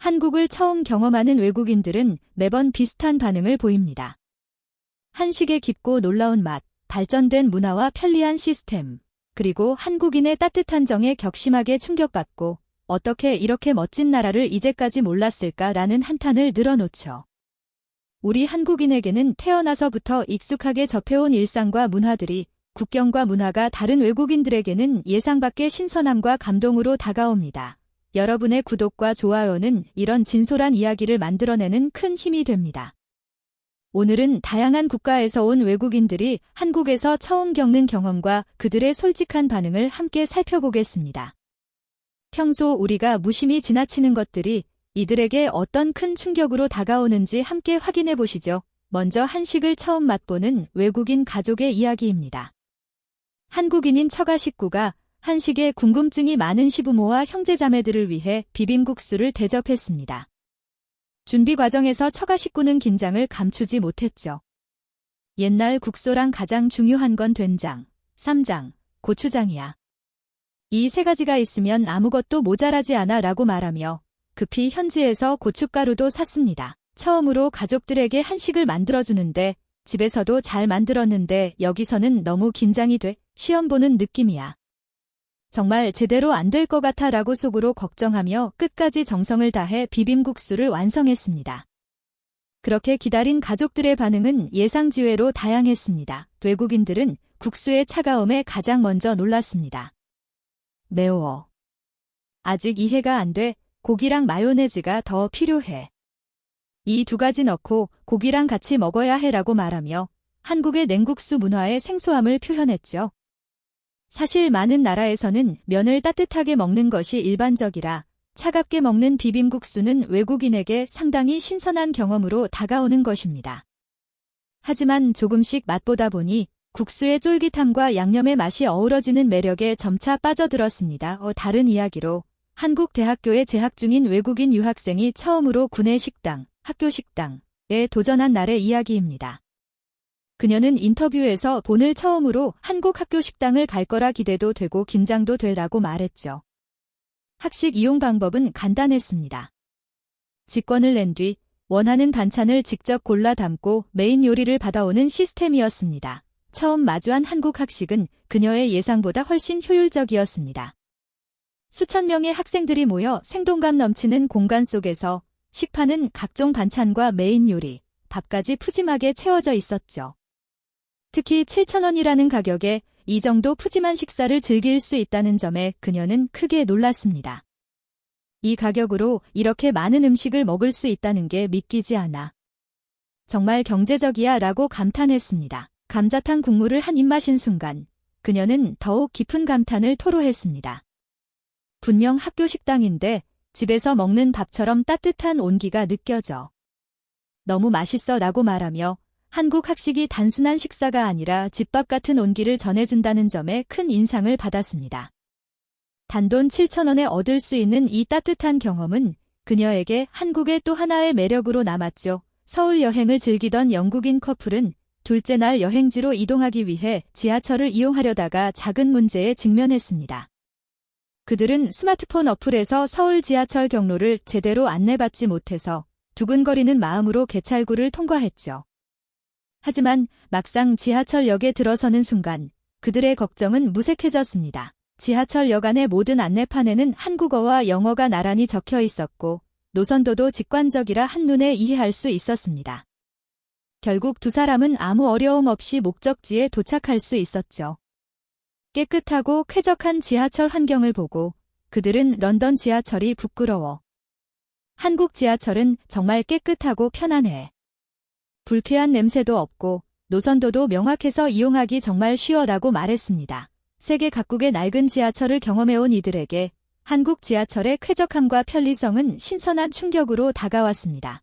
한국을 처음 경험하는 외국인들은 매번 비슷한 반응을 보입니다. 한식의 깊고 놀라운 맛, 발전된 문화와 편리한 시스템, 그리고 한국인의 따뜻한 정에 격심하게 충격받고 어떻게 이렇게 멋진 나라를 이제까지 몰랐을까라는 한탄을 늘어놓죠. 우리 한국인에게는 태어나서부터 익숙하게 접해온 일상과 문화들이 국경과 문화가 다른 외국인들에게는 예상 밖의 신선함과 감동으로 다가옵니다. 여러분의 구독과 좋아요는 이런 진솔한 이야기를 만들어내는 큰 힘이 됩니다. 오늘은 다양한 국가에서 온 외국인들이 한국에서 처음 겪는 경험과 그들의 솔직한 반응을 함께 살펴보겠습니다. 평소 우리가 무심히 지나치는 것들이 이들에게 어떤 큰 충격으로 다가오는지 함께 확인해 보시죠. 먼저 한식을 처음 맛보는 외국인 가족의 이야기입니다. 한국인인 처가 식구가 한식에 궁금증이 많은 시부모와 형제자매들을 위해 비빔국수를 대접했습니다. 준비 과정에서 처가 식구는 긴장을 감추지 못했죠. 옛날 국소랑 가장 중요한 건 된장, 쌈장, 고추장이야. 이 세 가지가 있으면 아무것도 모자라지 않아 라고 말하며 급히 현지에서 고춧가루도 샀습니다. 처음으로 가족들에게 한식을 만들어주는데 집에서도 잘 만들었는데 여기서는 너무 긴장이 돼 시험 보는 느낌이야. 정말 제대로 안 될 것 같아 라고 속으로 걱정하며 끝까지 정성을 다해 비빔국수를 완성했습니다. 그렇게 기다린 가족들의 반응은 예상지외로 다양했습니다. 외국인들은 국수의 차가움에 가장 먼저 놀랐습니다. 매워. 아직 이해가 안 돼. 고기랑 마요네즈가 더 필요해. 이 두 가지 넣고 고기랑 같이 먹어야 해 라고 말하며 한국의 냉국수 문화의 생소함을 표현했죠. 사실 많은 나라에서는 면을 따뜻하게 먹는 것이 일반적이라 차갑게 먹는 비빔국수는 외국인에게 상당히 신선한 경험으로 다가오는 것입니다. 하지만 조금씩 맛보다 보니 국수의 쫄깃함과 양념의 맛이 어우러지는 매력에 점차 빠져들었습니다. 다른 이야기로 한국 대학교에 재학 중인 외국인 유학생이 처음으로 구내 식당, 학교 식당에 도전한 날의 이야기입니다. 그녀는 인터뷰에서 오늘 처음으로 한국 학교 식당을 갈 거라 기대도 되고 긴장도 되라고 말했죠. 학식 이용 방법은 간단했습니다. 직권을 낸 뒤 원하는 반찬을 직접 골라 담고 메인 요리를 받아오는 시스템이었습니다. 처음 마주한 한국 학식은 그녀의 예상보다 훨씬 효율적이었습니다. 수천 명의 학생들이 모여 생동감 넘치는 공간 속에서 식판은 각종 반찬과 메인 요리, 밥까지 푸짐하게 채워져 있었죠. 특히 7,000원이라는 가격에 이 정도 푸짐한 식사를 즐길 수 있다는 점에 그녀는 크게 놀랐습니다. 이 가격으로 이렇게 많은 음식을 먹을 수 있다는 게 믿기지 않아. 정말 경제적이야 라고 감탄했습니다. 감자탕 국물을 한 입 마신 순간 그녀는 더욱 깊은 감탄을 토로했습니다. 분명 학교 식당인데 집에서 먹는 밥처럼 따뜻한 온기가 느껴져. 너무 맛있어 라고 말하며 한국 학식이 단순한 식사가 아니라 집밥 같은 온기를 전해준다는 점에 큰 인상을 받았습니다. 단돈 7,000원에 얻을 수 있는 이 따뜻한 경험은 그녀에게 한국의 또 하나의 매력으로 남았죠. 서울 여행을 즐기던 영국인 커플은 둘째 날 여행지로 이동하기 위해 지하철을 이용하려다가 작은 문제에 직면했습니다. 그들은 스마트폰 어플에서 서울 지하철 경로를 제대로 안내받지 못해서 두근거리는 마음으로 개찰구를 통과했죠. 하지만 막상 지하철역에 들어서는 순간 그들의 걱정은 무색해졌습니다. 지하철역 안의 모든 안내판에는 한국어와 영어가 나란히 적혀 있었고 노선도도 직관적이라 한눈에 이해할 수 있었습니다. 결국 두 사람은 아무 어려움 없이 목적지에 도착할 수 있었죠. 깨끗하고 쾌적한 지하철 환경을 보고 그들은 런던 지하철이 부끄러워. 한국 지하철은 정말 깨끗하고 편안해. 불쾌한 냄새도 없고 노선도도 명확해서 이용하기 정말 쉬워라고 말했습니다. 세계 각국의 낡은 지하철을 경험해온 이들에게 한국 지하철의 쾌적함과 편리성은 신선한 충격으로 다가왔습니다.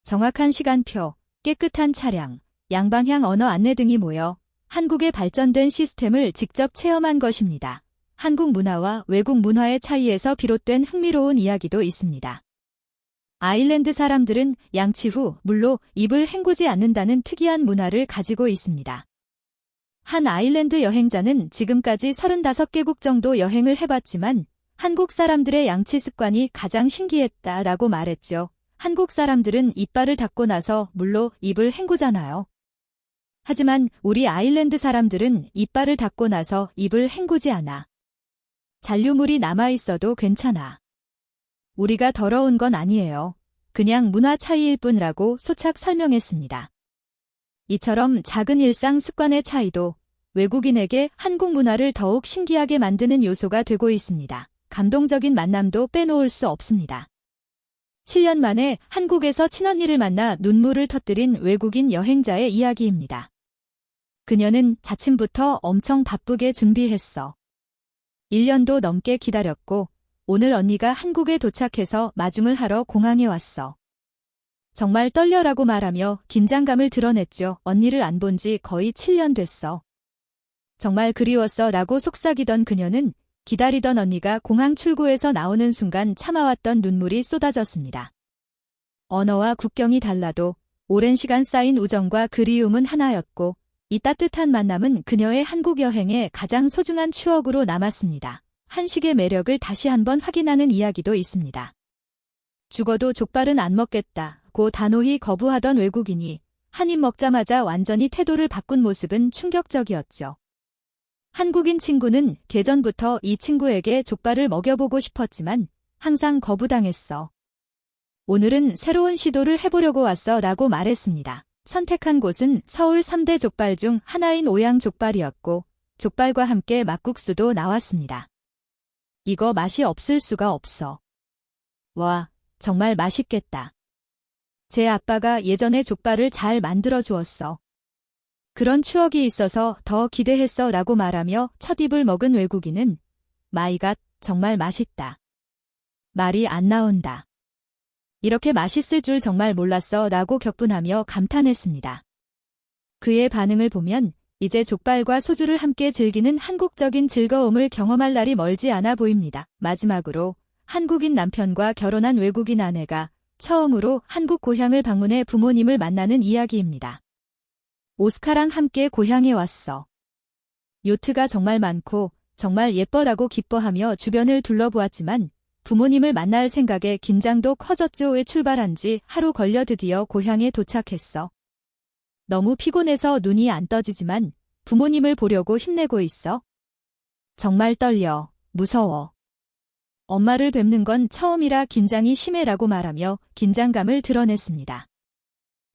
정확한 시간표, 깨끗한 차량, 양방향 언어 안내 등이 모여 한국의 발전된 시스템을 직접 체험한 것입니다. 한국 문화와 외국 문화의 차이에서 비롯된 흥미로운 이야기도 있습니다. 아일랜드 사람들은 양치 후 물로 입을 헹구지 않는다는 특이한 문화를 가지고 있습니다. 한 아일랜드 여행자는 지금까지 35개국 정도 여행을 해봤지만 한국 사람들의 양치 습관이 가장 신기했다라고 말했죠. 한국 사람들은 이빨을 닦고 나서 물로 입을 헹구잖아요. 하지만 우리 아일랜드 사람들은 이빨을 닦고 나서 입을 헹구지 않아. 잔류물이 남아있어도 괜찮아. 우리가 더러운 건 아니에요. 그냥 문화 차이일 뿐이라고 소착 설명했습니다. 이처럼 작은 일상 습관의 차이도 외국인에게 한국 문화를 더욱 신기하게 만드는 요소가 되고 있습니다. 감동적인 만남도 빼놓을 수 없습니다. 7년 만에 한국에서 친언니를 만나 눈물을 터뜨린 외국인 여행자의 이야기입니다. 그녀는 자침부터 엄청 바쁘게 준비했어. 1년도 넘게 기다렸고 오늘 언니가 한국에 도착해서 마중을 하러 공항에 왔어. 정말 떨려라고 말하며 긴장감을 드러냈죠. 언니를 안 본 지 거의 7년 됐어. 정말 그리웠어 라고 속삭이던 그녀는 기다리던 언니가 공항 출구에서 나오는 순간 참아왔던 눈물이 쏟아졌습니다. 언어와 국경이 달라도 오랜 시간 쌓인 우정과 그리움은 하나였고 이 따뜻한 만남은 그녀의 한국 여행의 가장 소중한 추억으로 남았습니다. 한식의 매력을 다시 한번 확인하는 이야기도 있습니다. 죽어도 족발은 안 먹겠다고 단호히 거부하던 외국인이 한 입 먹자마자 완전히 태도를 바꾼 모습은 충격적이었죠. 한국인 친구는 예전부터 이 친구에게 족발을 먹여보고 싶었지만 항상 거부당했어. 오늘은 새로운 시도를 해보려고 왔어 라고 말했습니다. 선택한 곳은 서울 3대 족발 중 하나인 오양족발이었고 족발과 함께 막국수도 나왔습니다. 이거 맛이 없을 수가 없어. 와, 정말 맛있겠다. 제 아빠가 예전에 족발을 잘 만들어 주었어. 그런 추억이 있어서 더 기대했어 라고 말하며 첫 입을 먹은 외국인은 마이 갓, 정말 맛있다. 말이 안 나온다. 이렇게 맛있을 줄 정말 몰랐어 라고 격분하며 감탄했습니다. 그의 반응을 보면 이제 족발과 소주를 함께 즐기는 한국적인 즐거움을 경험할 날이 멀지 않아 보입니다. 마지막으로 한국인 남편과 결혼한 외국인 아내가 처음으로 한국 고향을 방문해 부모님을 만나는 이야기입니다. 오스카랑 함께 고향에 왔어. 요트가 정말 많고 정말 예뻐라고 기뻐하며 주변을 둘러보았지만 부모님을 만날 생각에 긴장도 커졌죠. 에 출발한 지 하루 걸려 드디어 고향에 도착했어. 너무 피곤해서 눈이 안 떠지지만 부모님을 보려고 힘내고 있어. 정말 떨려. 무서워. 엄마를 뵙는 건 처음이라 긴장이 심해라고 말하며 긴장감을 드러냈습니다.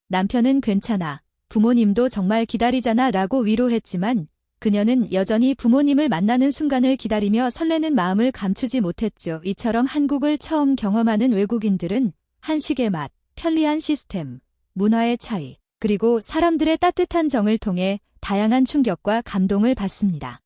남편은 괜찮아. 부모님도 정말 기다리잖아 라고 위로했지만 그녀는 여전히 부모님을 만나는 순간을 기다리며 설레는 마음을 감추지 못했죠. 이처럼 한국을 처음 경험하는 외국인들은 한식의 맛, 편리한 시스템, 문화의 차이, 그리고 사람들의 따뜻한 정을 통해 다양한 충격과 감동을 받습니다.